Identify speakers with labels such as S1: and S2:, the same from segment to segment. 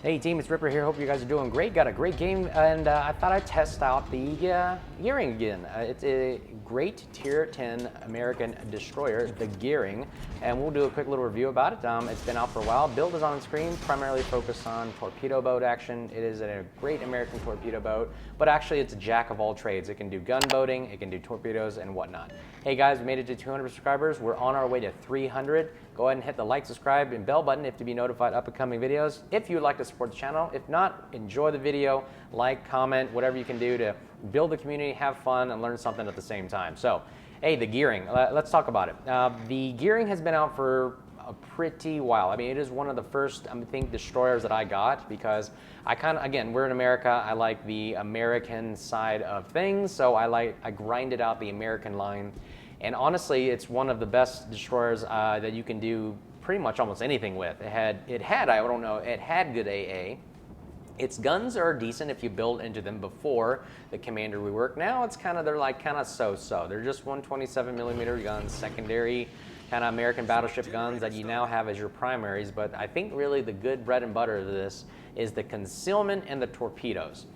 S1: Hey team, it's Ripper here. Hope you guys are doing great. Got a great game, and I thought I'd test out the Gearing again. It's a great Tier 10 American destroyer, the Gearing, and we'll do a quick little review about it. It's been out for a while. Build is on the screen, primarily focused on torpedo boat action. It is a great American torpedo boat, but actually it's a jack of all trades. It can do gunboating, it can do torpedoes, and whatnot. Hey guys, we made it to 200 subscribers. We're on our way to 300. Go ahead and hit the like, subscribe, and bell button to be notified of upcoming videos if you would like to support the channel. If not, enjoy the video, like, comment, whatever you can do to build the community, have fun, and learn something at the same time. So, hey, the Gearing. Let's talk about it. The Gearing has been out for a pretty while. I mean, it is one of the first, I think, destroyers that I got because I kind of, again, we're in America. I like the American side of things, so I grinded out the American line. And honestly, it's one of the best destroyers that you can do pretty much almost anything with. It had good AA. Its guns are decent if you build into them before the commander rework. Now it's they're like kind of so-so. They're just 127mm guns, secondary kind of American battleship guns that you now have as your primaries. But I think really the good bread and butter of this is the concealment and the torpedoes.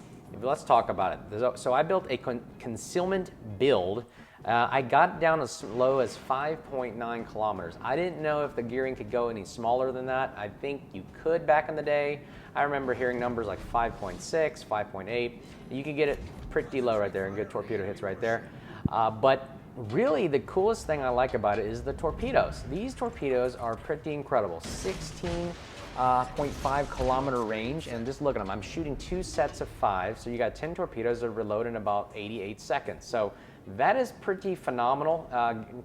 S1: Let's talk about it. So I built a concealment build. I got down as low as 5.9 kilometers. I didn't know if the Gearing could go any smaller than that. I think you could back in the day. I remember hearing numbers like 5.6, 5.8. You could get it pretty low right there and good torpedo hits right there. But really the coolest thing I like about it is the torpedoes. These torpedoes are pretty incredible. 16.5 kilometer range, and just look at them. I'm shooting 2 sets of 5, so you got 10 torpedoes that reload in about 88 seconds. So that is pretty phenomenal.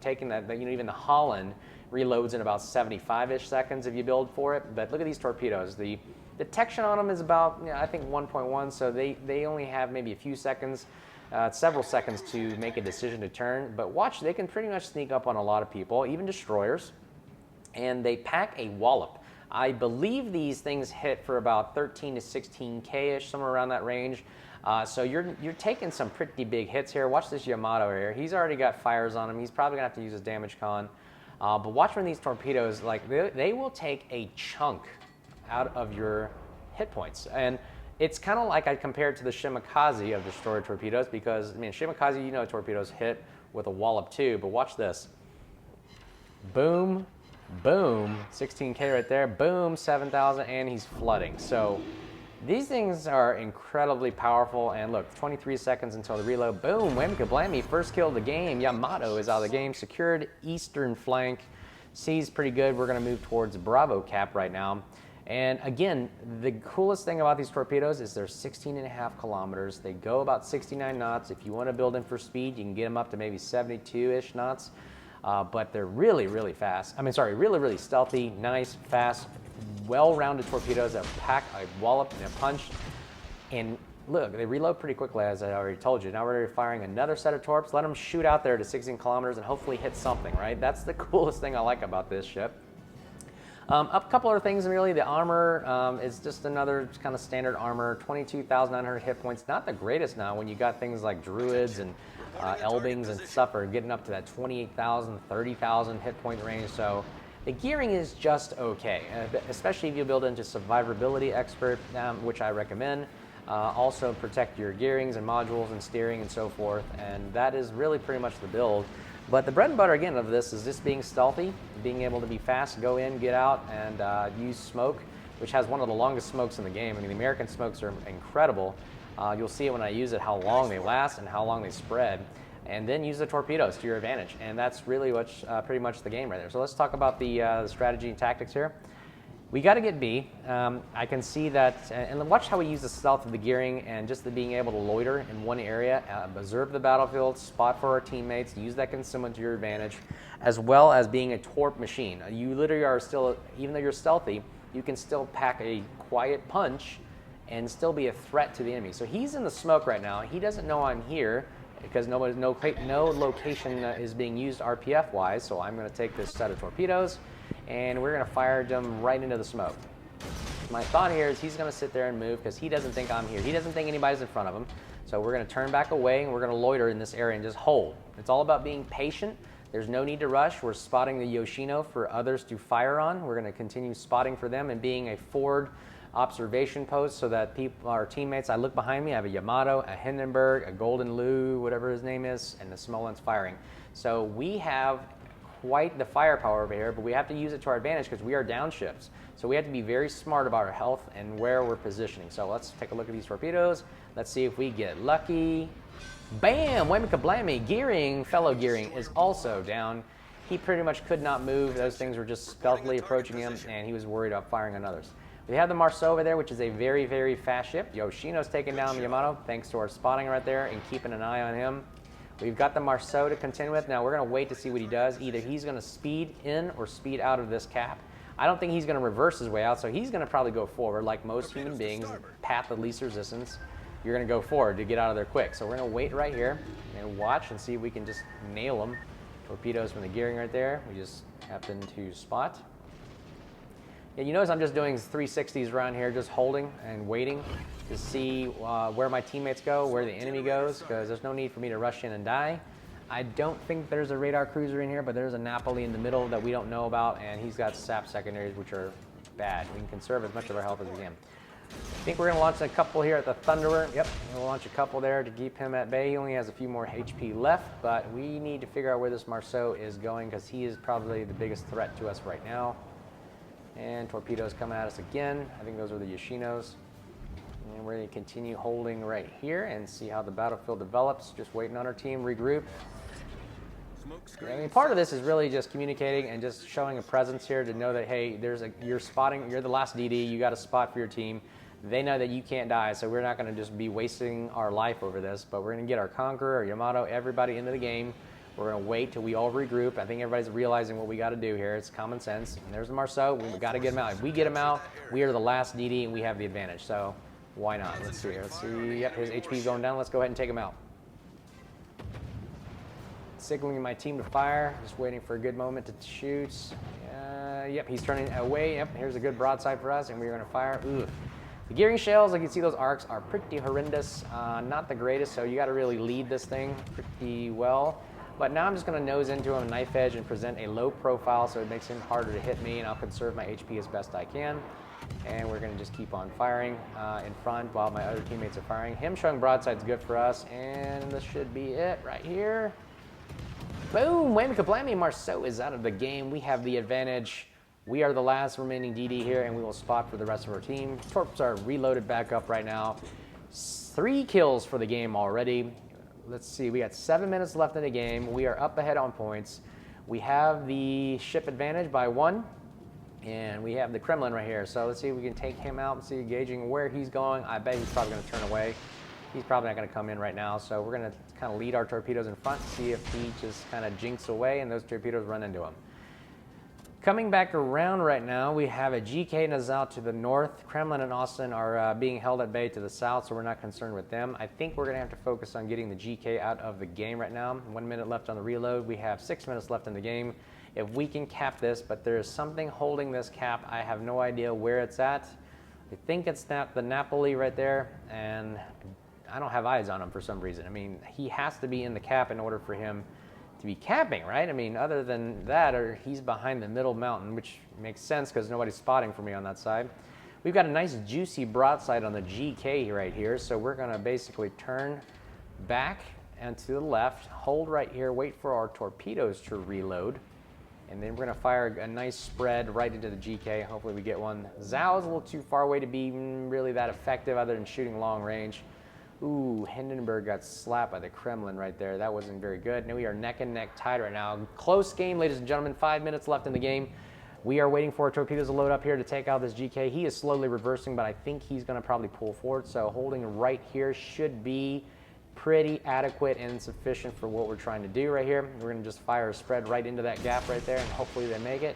S1: Taking that, even the Holland reloads in about 75-ish seconds if you build for it. But look at these torpedoes. The detection on them is about, I think 1.1, so they only have maybe a few seconds, several seconds to make a decision to turn. But watch, they can pretty much sneak up on a lot of people, even destroyers, and they pack a wallop. I believe these things hit for about 13 to 16K-ish, somewhere around that range. So you're taking some pretty big hits here. Watch this Yamato here. He's already got fires on him. He's probably gonna have to use his damage con. But watch when these torpedoes, like they will take a chunk out of your hit points. And it's kind of like I compare it to the Shimakaze of destroyer torpedoes because, I mean, Shimakaze, torpedoes hit with a wallop too, but watch this. Boom, boom, 16K right there, boom, 7,000, and he's flooding. So these things are incredibly powerful, and look, 23 seconds until the reload. Boom, whammy kablammy, first kill of the game. Yamato is out of the game. Secured eastern flank. C's pretty good. We're gonna move towards Bravo Cap right now. And again, the coolest thing about these torpedoes is they're 16.5 kilometers. They go about 69 knots. If you wanna build them for speed, you can get them up to maybe 72-ish knots. But they're really, really fast. Really, really stealthy, nice, fast, well-rounded torpedoes that pack a wallop and a punch. And look, they reload pretty quickly, as I already told you. Now we're firing another set of torps. Let them shoot out there to 16 kilometers and hopefully hit something, right? That's the coolest thing I like about this ship. A couple other things, really. The armor is just another kind of standard armor, 22,900 hit points. Not the greatest now when you got things like Druids and Elbings and stuff are getting up to that 28,000, 30,000 hit point range. So the Gearing is just okay, especially if you build into Survivability Expert, which I recommend. Also protect your gearings and modules and steering and so forth, and that is really pretty much the build. But the bread and butter, again, of this is just being stealthy, being able to be fast, go in, get out, and use smoke, which has one of the longest smokes in the game. I mean, the American smokes are incredible. You'll see it when I use it, how long they last and how long they spread. And then use the torpedoes to your advantage. And that's really what's pretty much the game right there. So let's talk about the strategy and tactics here. We got to get B. I can see that, and watch how we use the stealth of the Gearing and just the being able to loiter in one area, observe the battlefield, spot for our teammates, use that concealment to your advantage, as well as being a torp machine. You literally are still, even though you're stealthy, you can still pack a quiet punch and still be a threat to the enemy. So he's in the smoke right now. He doesn't know I'm here because no location is being used RPF-wise, so I'm going to take this set of torpedoes and we're going to fire them right into the smoke. My thought here is he's going to sit there and move because he doesn't think I'm here. He doesn't think anybody's in front of him. So we're going to turn back away and we're going to loiter in this area and just hold. It's all about being patient. There's no need to rush. We're spotting the Yoshino for others to fire on. We're going to continue spotting for them and being a forward observation post so that our teammates, I look behind me, I have a Yamato, a Hindenburg, a Golden Lou, whatever his name is, and the small one's firing. So we have quite the firepower over here, but we have to use it to our advantage because we are downships. So we have to be very smart about our health and where we're positioning. So let's take a look at these torpedoes. Let's see if we get lucky. Bam! Whammy kablammy. Gearing, fellow Gearing, is also down. He pretty much could not move. Those things were just stealthily approaching him, and he was worried about firing on others. We have the Marceau over there, which is a very, very fast ship. Yoshino's taking down the Yamato, thanks to our spotting right there and keeping an eye on him. We've got the Marceau to contend with. Now we're going to wait to see what he does. Either he's going to speed in or speed out of this cap. I don't think he's going to reverse his way out, so he's going to probably go forward. Like most human beings, path of least resistance, you're going to go forward to get out of there quick. So we're going to wait right here and watch and see if we can just nail him. Torpedoes from the Gearing right there. We just happen to spot. Yeah, you notice I'm just doing 360s around here, just holding and waiting to see where my teammates go, where the enemy goes, because there's no need for me to rush in and die. I don't think there's a radar cruiser in here, but there's a Napoli in the middle that we don't know about, and he's got sap secondaries, which are bad. We can conserve as much of our health as we can. I think we're going to launch a couple here at the Thunderer. Yep, we'll launch a couple there to keep him at bay. He only has a few more HP left, but we need to figure out where this Marceau is going because he is probably the biggest threat to us right now. And torpedoes coming at us again. I think those are the Yoshinos. And we're going to continue holding right here and see how the battlefield develops. Just waiting on our team, regroup. I mean, part of this is really just communicating and just showing a presence here to know that, hey, you're spotting, you're the last DD, you got a spot for your team. They know that you can't die, so we're not going to just be wasting our life over this, but we're going to get our Conqueror, our Yamato, everybody into the game. We're going to wait till we all regroup. I think everybody's realizing what we got to do here. It's common sense. And there's the Marceau. We've got to get him out. If we get him out, we are the last DD and we have the advantage. So why not? Let's see here. Let's see. Yep, his HP's going down. Let's go ahead and take him out. Signaling my team to fire. Just waiting for a good moment to shoot. Yep, he's turning away. Yep, here's a good broadside for us, and we're going to fire. Ooh. The Gearing shells, like you can see, those arcs are pretty horrendous. Not the greatest, so you got to really lead this thing pretty well. But now I'm just going to nose into him, knife edge, and present a low profile so it makes him harder to hit me, and I'll conserve my HP as best I can. And we're going to just keep on firing in front while my other teammates are firing. Him showing broadside is good for us, and this should be it right here. Boom! Whammy kablammy, Marceau is out of the game. We have the advantage. We are the last remaining DD here, and we will spot for the rest of our team. Torps are reloaded back up right now. 3 kills for the game already. Let's see, we got 7 minutes left in the game. We are up ahead on points. We have the ship advantage by 1, and we have the Kremlin right here. So let's see if we can take him out and see, gauging where he's going. I bet he's probably going to turn away. He's probably not going to come in right now. So we're going to kind of lead our torpedoes in front, see if he just kind of jinks away and those torpedoes run into him. Coming back around right now, we have a GK Nazao to the north. Kremlin and Austin are being held at bay to the south, so we're not concerned with them. I think we're going to have to focus on getting the GK out of the game right now. 1 minute left on the reload. We have 6 minutes left in the game. If we can cap this, but there is something holding this cap. I have no idea where it's at. I think it's the Napoli right there, and I don't have eyes on him for some reason. I mean, he has to be in the cap in order for him to be capping, right? I mean, other than that, or he's behind the middle mountain, which makes sense because nobody's spotting for me on that side. We've got a nice juicy broadside on the GK right here, so we're going to basically turn back and to the left, hold right here, wait for our torpedoes to reload, and then we're going to fire a nice spread right into the GK. Hopefully we get one. Zhao is a little too far away to be really that effective other than shooting long range. Ooh, Hindenburg got slapped by the Kremlin right there. That wasn't very good. Now we are neck and neck tied right now. Close game, ladies and gentlemen. 5 minutes left in the game. We are waiting for our torpedoes to load up here to take out this GK. He is slowly reversing, but I think he's going to probably pull forward. So holding right here should be pretty adequate and sufficient for what we're trying to do right here. We're going to just fire a spread right into that gap right there, and hopefully they make it.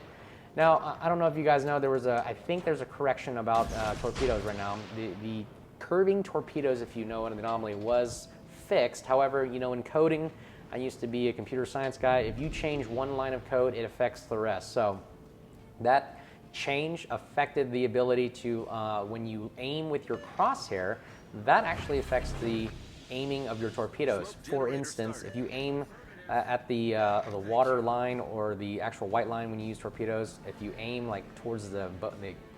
S1: Now, I don't know if you guys know, I think there's a correction about torpedoes right now. The curving torpedoes, if you know an anomaly, was fixed. However, you know, in coding, I used to be a computer science guy. If you change one line of code, it affects the rest. So that change affected the ability to, when you aim with your crosshair, that actually affects the aiming of your torpedoes. For instance, if you aim at the water line or the actual white line when you use torpedoes, if you aim like towards the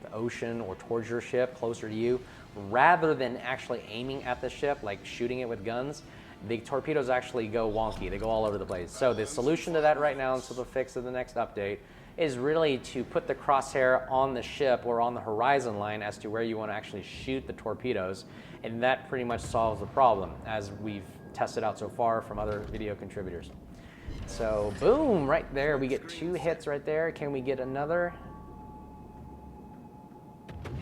S1: the ocean or towards your ship, closer to you, rather than actually aiming at the ship, like shooting it with guns, the torpedoes actually go wonky. They go all over the place. So the solution to that right now, until the fix of the next update, is really to put the crosshair on the ship or on the horizon line as to where you want to actually shoot the torpedoes. And that pretty much solves the problem, as we've tested out so far from other video contributors. So boom, right there, we get 2 hits right there. Can we get another?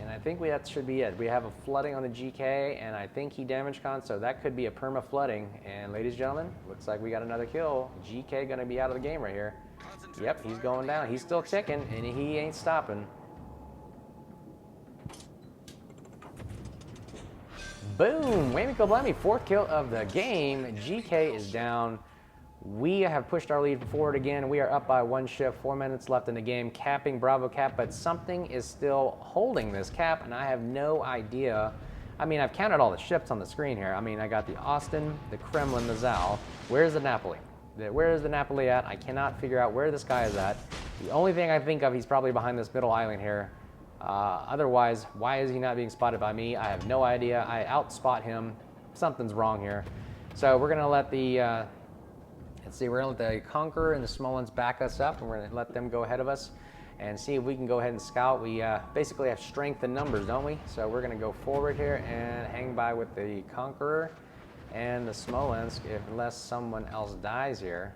S1: And I think that should be it. We have a flooding on the GK, and I think he damage con, so that could be a perma flooding. And ladies and gentlemen, looks like we got another kill. GK gonna be out of the game right here. Yep, he's going down. He's still ticking, and he ain't stopping. Boom, whammy kablami, 4th kill of the game. GK is down. We have pushed our lead forward again. We are up by 1 ship, 4 minutes left in the game, capping Bravo cap, but something is still holding this cap, and I have no idea. I mean, I've counted all the ships on the screen here. I mean, I got the Austin, the Kremlin, the Zal. Where's the Napoli? Where is the Napoli at? I cannot figure out where this guy is at. The only thing I think of, he's probably behind this middle island here. Otherwise, why is he not being spotted by me? I have no idea. I outspot him. Something's wrong here. So we're gonna let the, let's see, we're gonna let the Conqueror and the small ones back us up, and we're gonna let them go ahead of us and see if we can go ahead and scout. We basically have strength in numbers, don't we? So we're gonna go forward here and hang by with the Conqueror and the Smolensk, unless someone else dies here.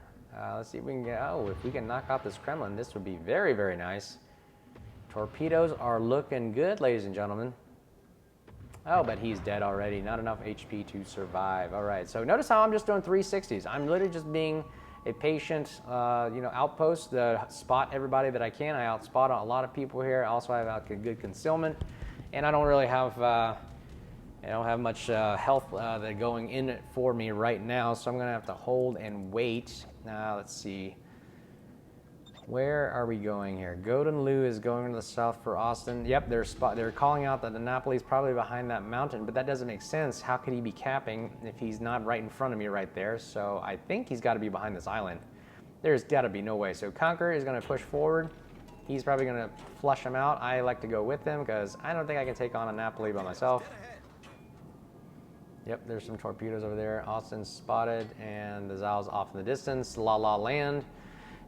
S1: Let's see if we can get, oh, if we can knock out this Kremlin, this would be very, very nice. Torpedoes are looking good, ladies and gentlemen. Oh, but he's dead already. Not enough HP to survive. All right, so notice how I'm just doing 360s. I'm literally just being a patient, outpost to spot everybody that I can. I outspot a lot of people here. Also, I have a good concealment, and I don't really have, I don't have much health that going in it for me right now, so I'm gonna have to hold and wait. Now, let's see. Where are we going here? Godin Liu is going to the south for Austin. Yep, they're calling out that the Napoli is probably behind that mountain, but that doesn't make sense. How could he be capping if he's not right in front of me right there? So I think he's got to be behind this island. There's got to be no way. So Conqueror is going to push forward. He's probably going to flush him out. I like to go with him because I don't think I can take on a Napoli by myself. Yep, there's some torpedoes over there. Austin's spotted, and the Zal's off in the distance. La La Land.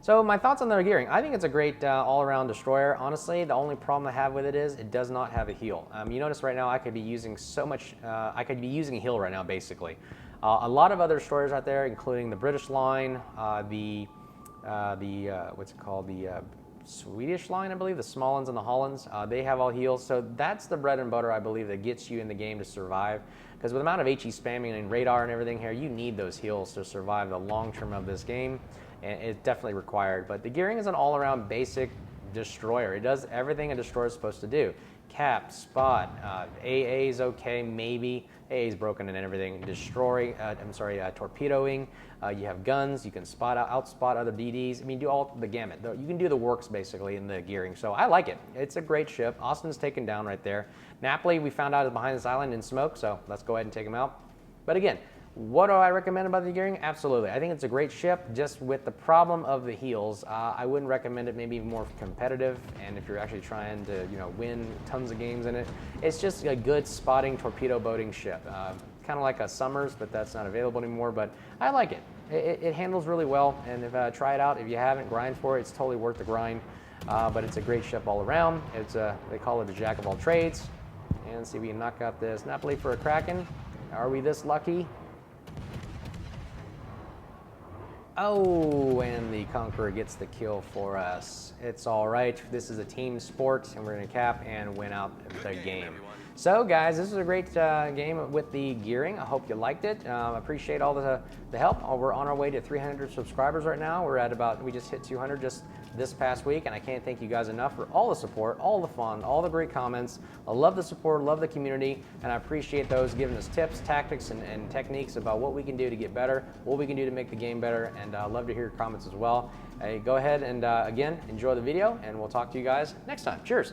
S1: So my thoughts on the gearing. I think it's a great all-around destroyer. Honestly, the only problem I have with it is it does not have a heel. You notice right now I could be using so much, I could be using a heel right now basically. A lot of other destroyers out there, including the British line, what's it called, the Swedish line, I believe, the Smallens and the Hollands, they have all heels. So that's the bread and butter, I believe, that gets you in the game to survive. Because with the amount of HE spamming and radar and everything here, you need those heels to survive the long term of this game. And it's definitely required. But the gearing is an all-around basic destroyer. It does everything a destroyer is supposed to do. Cap, spot, AA is okay, maybe. AA is broken and everything. Destroy, torpedoing. You have guns. You can outspot other DDs. I mean, do all the gamut. You can do the works basically in the gearing. So I like it. It's a great ship. Austin's taken down right there. Napoli, we found out, is behind this island in smoke. So let's go ahead and take him out. But again, what do I recommend about the gearing? Absolutely. I think it's a great ship, just with the problem of the heels. I wouldn't recommend it, maybe more competitive, and if you're actually trying to win tons of games in it. It's just a good spotting torpedo boating ship. Kind of like a Summers, but that's not available anymore, but I like it. It handles really well, and if try it out. If you haven't, grind for it. It's totally worth the grind, but it's a great ship all around. It's they call it the jack of all trades. And see if we can knock out this Napoli for a Kraken. Are we this lucky? Oh, and the Conqueror gets the kill for us. It's all right. This is a team sport, and we're going to cap and win out the game. So, guys, this is a great game with the gearing. I hope you liked it. Appreciate all the help. We're on our way to 300 subscribers right now. We're at about, we just hit 200 just this past week, and I can't thank you guys enough for all the support, all the fun, all the great comments. I love the support, love the community, and I appreciate those giving us tips, tactics, and techniques about what we can do to get better, what we can do to make the game better, and I love to hear your comments as well. Hey, go ahead and, again, enjoy the video, and we'll talk to you guys next time. Cheers.